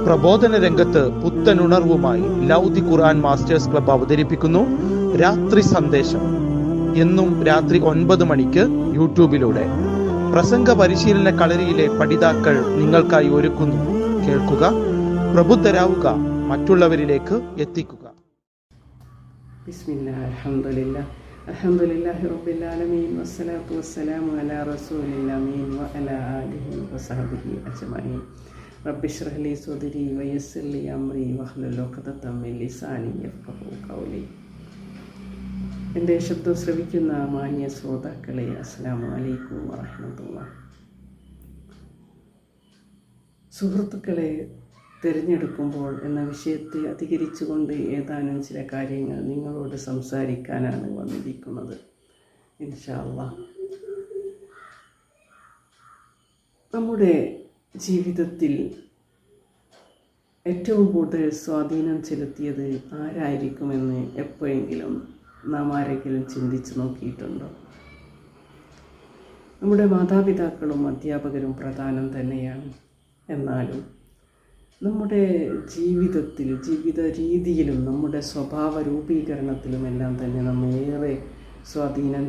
പ്രബോധന രംഗത്ത് പുത്തനുണർവുമായി ലൗദി ഖുർആൻ masters club അവതരിപ്പിക്കുന്നു രാത്രി സന്ദേശം. എന്നും രാത്രി 9 മണിക്ക് യൂട്യൂബിലൂടെ പ്രസംഗ പരിശീലന കളരിയിലെ പഠിതാക്കൾ നിങ്ങൾക്കായി ഒരുക്കുന്നു. കേൾക്കുക, പ്രബുദ്ധരാവുക, മറ്റുള്ളവരിലേക്ക് എത്തിക്കുക. ബിസ്മില്ലാഹി അൽഹംദുലില്ലാഹി അൽഹംദുലില്ലാഹി റബ്ബിൽ ആലമീൻ വസ്സലാത്തു വസ്സലാമു അലാ റസൂലിൽ അമീൻ വഅലാ ആലിഹി വസഹബിഹി അജ്മഈൻ. റബ്ബി ഇശ്റഹ് ലി സദ്രി വയസ്സിർ ലി അംരി വഹ്ലുൽ ഉഖ്ദതം മിൻ ലിസാനി യഫ്ഖഹു ഖൗലി. എൻ്റെ ശബ്ദം ശ്രവിക്കുന്ന മാന്യ ശ്രോതാക്കളെ, അസ്സലാമു അലൈക്കും വറഹ്മത്തുള്ളാഹി. സുഹൃത്തുക്കളെ തിരഞ്ഞെടുക്കുമ്പോൾ എന്ന വിഷയത്തെ അധികരിച്ചുകൊണ്ട് ഏതാനും ചില കാര്യങ്ങൾ നിങ്ങളോട് സംസാരിക്കാനാണ് വന്നിരിക്കുന്നത്. ഇൻഷാ അല്ലാഹ്. നമ്മുടെ ജീവിതത്തിൽ ഏറ്റവും കൂടുതൽ സ്വാധീനം ചെലുത്തിയത് ആരായിരിക്കുമെന്ന് എപ്പോഴെങ്കിലും നാം ആരെങ്കിലും ചിന്തിച്ചു നോക്കിയിട്ടുണ്ടോ? നമ്മുടെ മാതാപിതാക്കളും അധ്യാപകരും പ്രധാനം തന്നെയാണ്. എന്നാലും നമ്മുടെ ജീവിതത്തിൽ, ജീവിത രീതിയിലും നമ്മുടെ സ്വഭാവ രൂപീകരണത്തിലുമെല്ലാം തന്നെ നമ്മേറെ സ്വാധീനം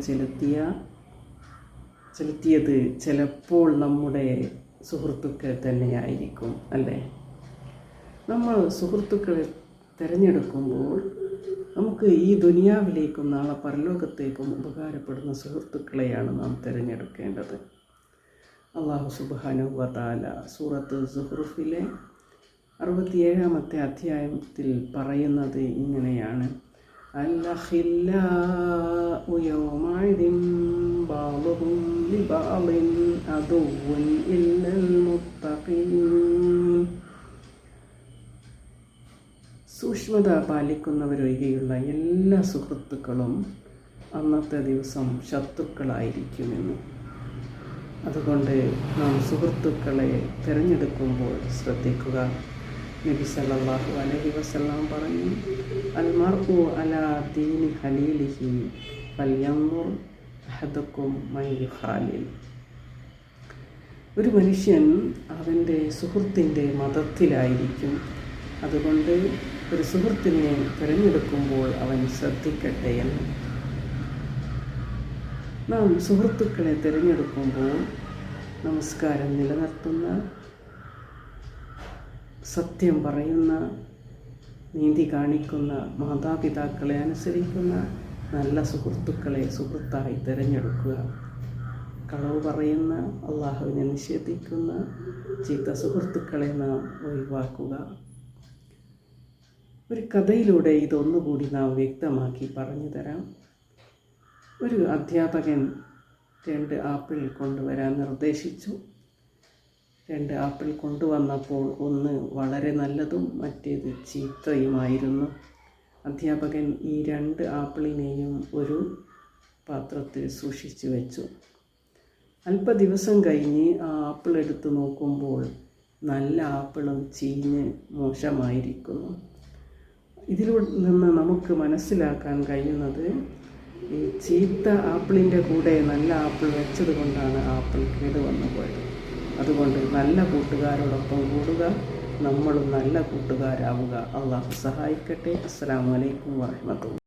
ചെലുത്തിയത് ചിലപ്പോൾ നമ്മുടെ സുഹൃത്തുക്കൾ തന്നെയായിരിക്കും, അല്ലേ? നമ്മൾ സുഹൃത്തുക്കളെ തിരഞ്ഞെടുക്കുമ്പോൾ നമുക്ക് ഈ ദുനിയാവിലേക്കും നാളെ പരലോകത്തേക്കും ഉപകാരപ്പെടുന്ന സുഹൃത്തുക്കളെയാണ് നാം തിരഞ്ഞെടുക്കേണ്ടത്. അല്ലാഹു സുബ്ഹാനഹു വ തആല സൂറത്ത് സുഹ്റുഫിലെ 67-ാമത്തെ അധ്യായത്തിൽ പറയുന്നത് ഇങ്ങനെയാണ്: അൽ-അഖില്ലാഉ യൗമഇദിൻ ബഅ്ദുഹും ലിബഅ്ദിൻ അദുവ്വുൻ ഇല്ലൽ മുത്തഖീൻ. സൂക്ഷ്മത പാലിക്കുന്നവരൊഴികെയുള്ള എല്ലാ സുഹൃത്തുക്കളും അന്നത്തെ ദിവസം ശത്രുക്കളായിരിക്കുമെന്ന്. അതുകൊണ്ട് നാം സുഹൃത്തുക്കളെ തിരഞ്ഞെടുക്കുമ്പോൾ ശ്രദ്ധിക്കുക. നബി സല്ലല്ലാഹു അലൈഹി വസല്ലം പറഞ്ഞു: അൽ മർഉ അലാ ദീനി ഖലീലിഹി ഫൽയൻദുർ അഹദുക്കും മൻ യുഖാലിൽ. ഒരു മനുഷ്യൻ അവൻ്റെ സുഹൃത്തിൻ്റെ മതത്തിലായിരിക്കും. അതുകൊണ്ട് ഒരു സുഹൃത്തിനെ തിരഞ്ഞെടുക്കുമ്പോൾ അവൻ ശ്രദ്ധിക്കട്ടെ എന്ന്. നാം സുഹൃത്തുക്കളെ തിരഞ്ഞെടുക്കുമ്പോൾ നമസ്കാരം നിലനിർത്തുന്ന, സത്യം പറയുന്ന, നീതി കാണിക്കുന്ന, മാതാപിതാക്കളെ അനുസരിക്കുന്ന നല്ല സുഹൃത്തുക്കളെ സുഹൃത്തായി തിരഞ്ഞെടുക്കുക. കളവ് പറയുന്ന, അള്ളാഹുവിനെ നിഷേധിക്കുന്ന ചീത്ത സുഹൃത്തുക്കളെ നാം ഒഴിവാക്കുക. ഒരു കഥയിലൂടെ ഇതൊന്നുകൂടി നാം വ്യക്തമാക്കി പറഞ്ഞു തരാം. ഒരു അധ്യാപകൻ 2 ആപ്പിൾ കൊണ്ടുവരാൻ നിർദ്ദേശിച്ചു. 2 ആപ്പിൾ കൊണ്ടുവന്നപ്പോൾ ഒന്ന് വളരെ നല്ലതും മറ്റേത് ചീത്തയുമായിരുന്നു. അധ്യാപകൻ ഈ 2 ആപ്പിളിനെയും ഒരു പാത്രത്തിൽ സൂക്ഷിച്ചു വെച്ചു. അല്പ ദിവസം കഴിഞ്ഞ് ആ ആപ്പിൾ എടുത്ത് നോക്കുമ്പോൾ നല്ല ആപ്പിളും ചീഞ്ഞ് മോശമായിരിക്കുന്നു. ഇതിലൂടെ നിന്ന് നമുക്ക് മനസ്സിലാക്കാൻ കഴിയുന്നത്, ഈ ചീത്ത ആപ്പിളിൻ്റെ കൂടെ നല്ല ആപ്പിൾ വെച്ചത് കൊണ്ടാണ് ആപ്പിൾ കേടുവന്നു പോയത്. അതുകൊണ്ട് നല്ല കൂട്ടുകാരോടൊപ്പം കൂടുക, നമ്മളും നല്ല കൂട്ടുകാരാവുക. അള്ളാഹു സഹായിക്കട്ടെ. അസ്സലാമു അലൈക്കും വറഹ്മത്തുള്ളാഹി.